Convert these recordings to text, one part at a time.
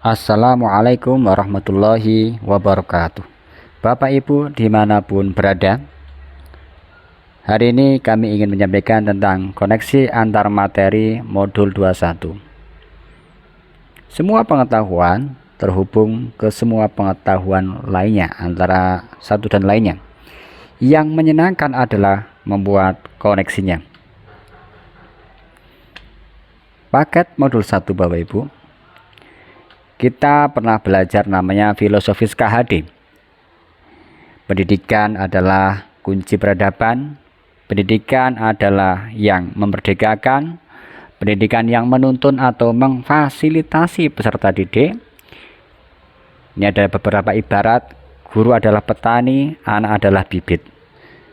Assalamualaikum warahmatullahi wabarakatuh. Bapak Ibu dimanapun berada, hari ini kami ingin menyampaikan tentang koneksi antar materi modul 21. Semua pengetahuan terhubung ke semua pengetahuan lainnya antara satu dan lainnya. Yang menyenangkan adalah membuat koneksinya. Paket modul 1 Bapak Ibu, kita pernah belajar namanya filosofis KHD. Pendidikan adalah kunci peradaban. Pendidikan adalah yang memerdekakan. Pendidikan yang menuntun atau memfasilitasi peserta didik. Ini ada beberapa ibarat. Guru adalah petani, anak adalah bibit.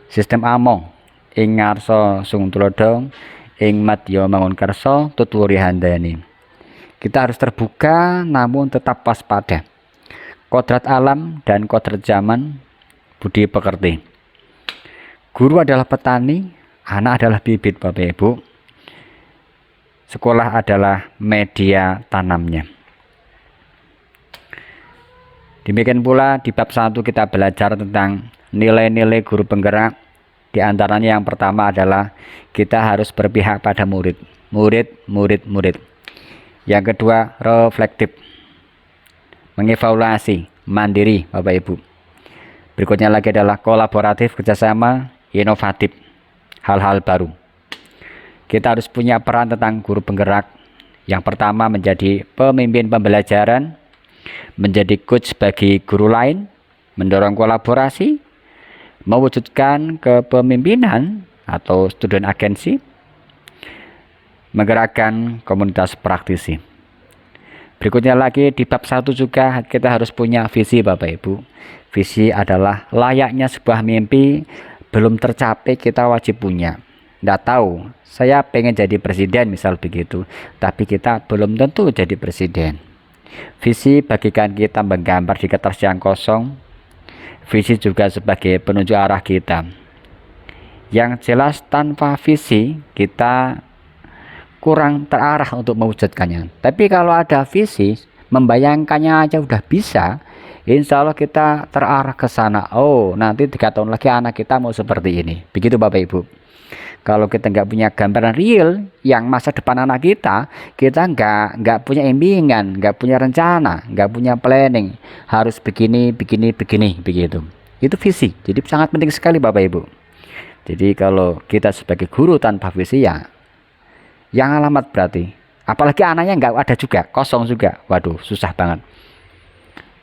Sistem among, ing ngarsa sung tulodhong, ing madya mangun kersa tutwuri handani. Kita harus terbuka namun tetap waspada. Kodrat alam dan kodrat zaman, budi pekerti. Guru adalah petani, anak adalah bibit Bapak Ibu. Sekolah adalah media tanamnya. Demikian pula di bab 1 kita belajar tentang nilai-nilai guru penggerak. Di antaranya yang pertama adalah kita harus berpihak pada murid. Murid. Yang kedua, reflektif, mengevaluasi, mandiri Bapak Ibu. Berikutnya lagi adalah kolaboratif, kerjasama, inovatif, hal-hal baru. Kita harus punya peran tentang guru penggerak. Yang pertama menjadi pemimpin pembelajaran, menjadi coach bagi guru lain, mendorong kolaborasi, mewujudkan kepemimpinan atau student agency, menggerakkan komunitas praktisi. Berikutnya lagi di bab 1 juga kita harus punya visi Bapak Ibu. Visi adalah layaknya sebuah mimpi belum tercapai kita wajib punya. Tidak tahu, saya pengen jadi presiden misal begitu, tapi kita belum tentu jadi presiden. Visi bagikan kita menggambar di kertas yang kosong. Visi juga sebagai penunjuk arah kita. Yang jelas tanpa visi kita kurang terarah untuk mewujudkannya. Tapi kalau ada visi, membayangkannya aja udah bisa, insya Allah kita terarah ke sana. Oh, nanti 3 tahun lagi anak kita mau seperti ini. Begitu Bapak Ibu. Kalau kita nggak punya gambaran real yang masa depan anak kita nggak punya impian, nggak punya rencana, nggak punya planning, harus begini begitu. Itu visi. Jadi sangat penting sekali Bapak Ibu. Jadi kalau kita sebagai guru tanpa visi ya yang alamat berarti. Apalagi anaknya nggak ada juga, kosong juga. Waduh, susah banget.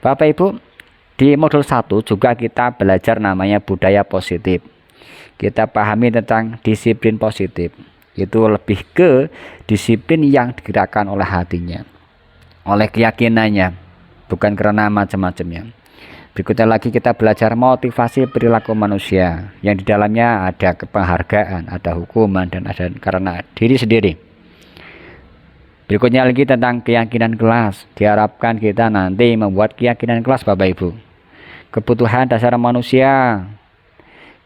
Bapak Ibu, di modul 1 juga kita belajar namanya budaya positif. Kita pahami tentang disiplin positif. Itu lebih ke disiplin yang digerakkan oleh hatinya, oleh keyakinannya, bukan karena macam-macamnya. Berikutnya lagi kita belajar motivasi perilaku manusia, yang di dalamnya ada penghargaan, ada hukuman, dan ada karena diri sendiri. Berikutnya lagi tentang keyakinan kelas. Diharapkan kita nanti membuat keyakinan kelas Bapak Ibu. Kebutuhan dasar manusia.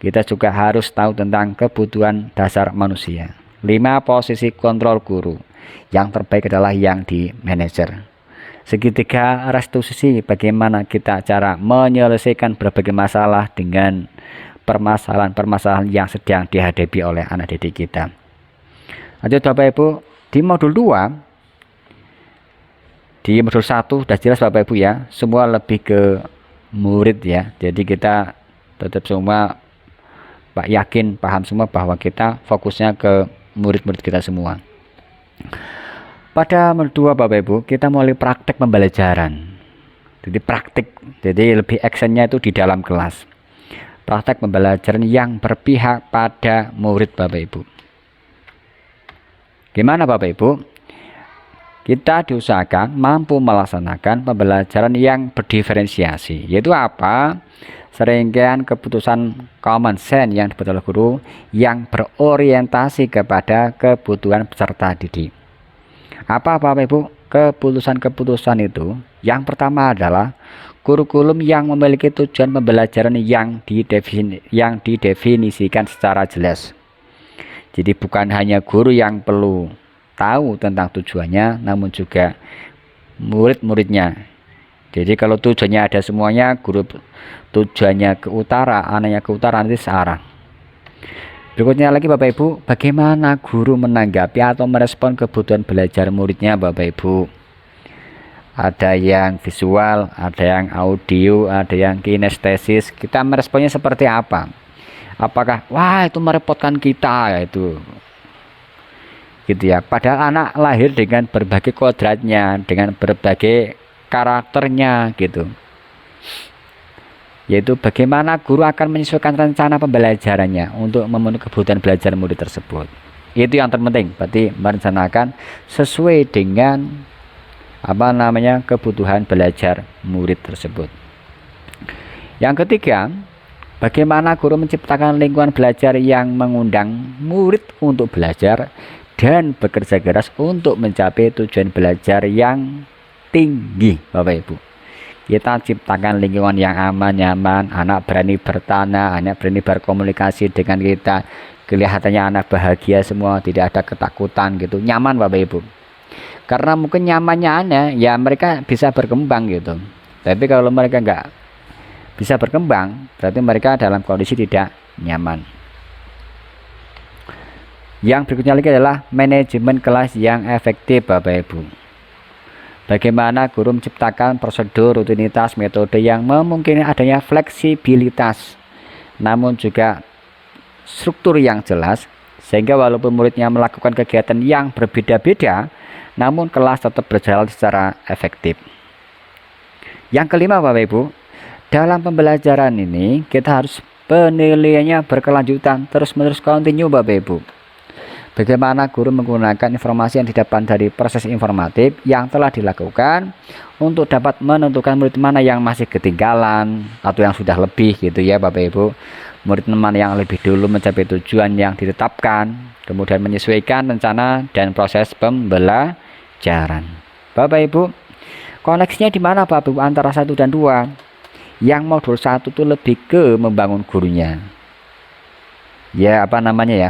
Kita juga harus tahu tentang kebutuhan dasar manusia. 5 posisi kontrol guru. Yang terbaik adalah yang di manajer. Segitiga restitusi, bagaimana kita cara menyelesaikan berbagai masalah dengan permasalahan-permasalahan yang sedang dihadapi oleh anak didik kita. Lanjut Bapak Ibu, di modul 2, di modul 1 sudah jelas Bapak Ibu ya, semua lebih ke murid ya. Jadi kita tetap semua yakin, paham semua bahwa kita fokusnya ke murid-murid kita semua. Pada modul 2 Bapak Ibu, kita mulai praktek pembelajaran. Jadi praktik, jadi lebih actionnya itu di dalam kelas. Praktek pembelajaran yang berpihak pada murid Bapak Ibu. Gimana Bapak Ibu? Kita diusahakan mampu melaksanakan pembelajaran yang berdiferensiasi. Yaitu apa? Serangkaian keputusan common sense yang dibuat oleh guru yang berorientasi kepada kebutuhan peserta didik. Apa Bapak Ibu? Keputusan-keputusan itu yang pertama adalah kurikulum yang memiliki tujuan pembelajaran yang didefinisikan secara jelas. Jadi bukan hanya guru yang perlu tahu tentang tujuannya, namun juga murid-muridnya. Jadi kalau tujuannya ada semuanya, guru tujuannya ke utara, anaknya ke utara, nanti searah. Berikutnya lagi Bapak Ibu, bagaimana guru menanggapi atau merespon kebutuhan belajar muridnya Bapak Ibu? Ada yang visual, ada yang audio, ada yang kinestesis. Kita meresponnya seperti apa? Apakah wah itu merepotkan kita, itu gitu ya. Padahal anak lahir dengan berbagai kodratnya, dengan berbagai karakternya gitu. Yaitu bagaimana guru akan menyesuaikan rencana pembelajarannya untuk memenuhi kebutuhan belajar murid tersebut. Itu yang terpenting, berarti merencanakan sesuai dengan kebutuhan belajar murid tersebut. Yang ketiga, bagaimana guru menciptakan lingkungan belajar yang mengundang murid untuk belajar dan bekerja keras untuk mencapai tujuan belajar yang tinggi Bapak Ibu. Kita ciptakan lingkungan yang aman, nyaman, anak berani bertanya, anak berani berkomunikasi dengan kita, kelihatannya anak bahagia semua, tidak ada ketakutan gitu, nyaman Bapak Ibu. Karena mungkin nyamannya aneh, ya mereka bisa berkembang gitu. Tapi kalau mereka nggak bisa berkembang, berarti mereka dalam kondisi tidak nyaman. Yang berikutnya lagi adalah manajemen kelas yang efektif Bapak Ibu. Bagaimana guru menciptakan prosedur, rutinitas, metode yang memungkinkan adanya fleksibilitas, namun juga struktur yang jelas, sehingga walaupun muridnya melakukan kegiatan yang berbeda-beda, namun kelas tetap berjalan secara efektif. Yang kelima Bapak Ibu, dalam pembelajaran ini kita harus penilaiannya berkelanjutan, terus-menerus kontinu Bapak Ibu. Bagaimana guru menggunakan informasi yang didapat dari proses informatif yang telah dilakukan untuk dapat menentukan murid mana yang masih ketinggalan atau yang sudah lebih gitu ya Bapak Ibu. Murid mana yang lebih dulu mencapai tujuan yang ditetapkan, kemudian menyesuaikan rencana dan proses pembelajaran. Bapak Ibu, koneksinya di mana Bapak Ibu antara 1 dan 2? Yang modul 1 itu lebih ke membangun gurunya. Ya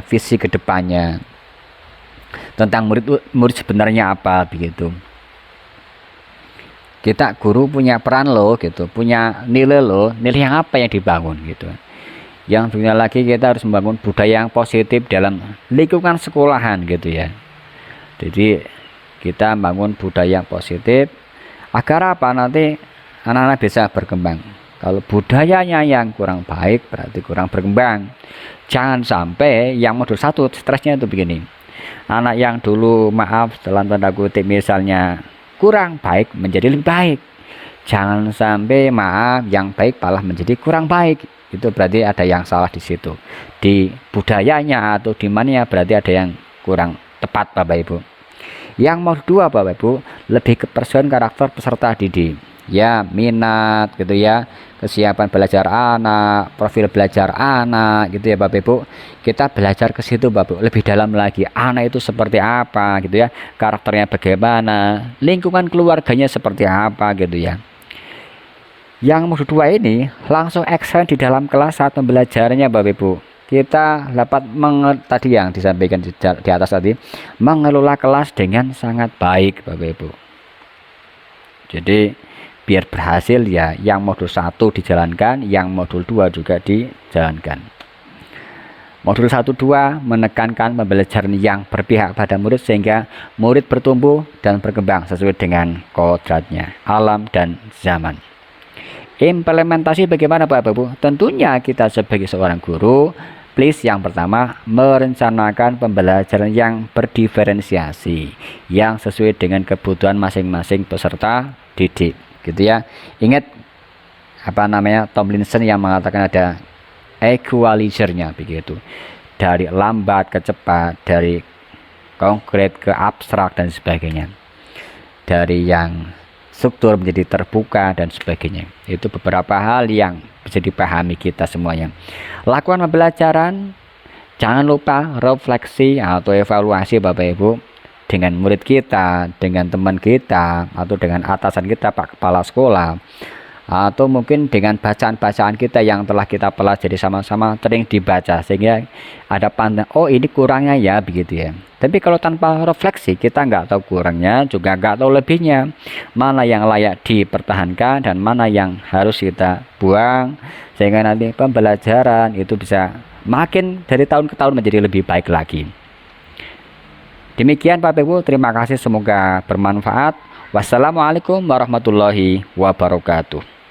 visi ke depannya. Tentang murid sebenarnya apa begitu. Kita guru punya peran loh gitu, punya nilai loh, nilai yang apa yang dibangun gitu. Yang berikutnya lagi kita harus membangun budaya yang positif dalam lingkungan sekolahan gitu ya. Jadi kita bangun budaya yang positif agar apa, nanti anak-anak bisa berkembang. Kalau budayanya yang kurang baik berarti kurang berkembang. Jangan sampai yang modul 1 stresnya itu begini. Anak yang dulu dalam tanda kutip misalnya kurang baik menjadi lebih baik. Jangan sampai yang baik malah menjadi kurang baik. Itu berarti ada yang salah di situ. Di budayanya atau di mana berarti ada yang kurang tepat Bapak Ibu. Yang modul 2 Bapak Ibu lebih ke persoalan karakter peserta didik. Ya, minat gitu ya, kesiapan belajar anak, profil belajar anak gitu ya Bapak Ibu. Kita belajar ke situ Bapak Ibu, lebih dalam lagi, anak itu seperti apa gitu ya, karakternya bagaimana, lingkungan keluarganya seperti apa gitu ya. Yang modul 2 ini langsung action di dalam kelas saat pembelajarannya Bapak Ibu. Kita dapat tadi yang disampaikan di atas tadi, mengelola kelas dengan sangat baik Bapak Ibu. Jadi biar berhasil ya, yang modul 1 dijalankan, yang modul 2 juga dijalankan. Modul 1-2 menekankan pembelajaran yang berpihak pada murid sehingga murid bertumbuh dan berkembang sesuai dengan kodratnya, alam dan zaman. Implementasi bagaimana Bapak Ibu? Tentunya kita sebagai seorang guru, please yang pertama merencanakan pembelajaran yang berdiferensiasi, yang sesuai dengan kebutuhan masing-masing peserta didik. Gitu ya. Ingat Tomlinson yang mengatakan ada equalizer-nya begitu. Dari lambat ke cepat, dari konkret ke abstrak dan sebagainya. Dari yang struktur menjadi terbuka dan sebagainya. Itu beberapa hal yang bisa dipahami kita semuanya. Lakukan pembelajaran, jangan lupa refleksi atau evaluasi Bapak Ibu dengan murid kita, dengan teman kita, atau dengan atasan kita, Pak Kepala Sekolah, atau mungkin dengan bacaan-bacaan kita yang telah kita pelajari sama-sama sering dibaca, sehingga ada pandang, oh ini kurangnya ya, begitu ya. Tapi kalau tanpa refleksi, kita nggak tahu kurangnya, juga nggak tahu lebihnya, mana yang layak dipertahankan dan mana yang harus kita buang, sehingga nanti pembelajaran itu bisa makin dari tahun ke tahun menjadi lebih baik lagi. Demikian Bapak Ibu, terima kasih, semoga bermanfaat. Wassalamualaikum warahmatullahi wabarakatuh.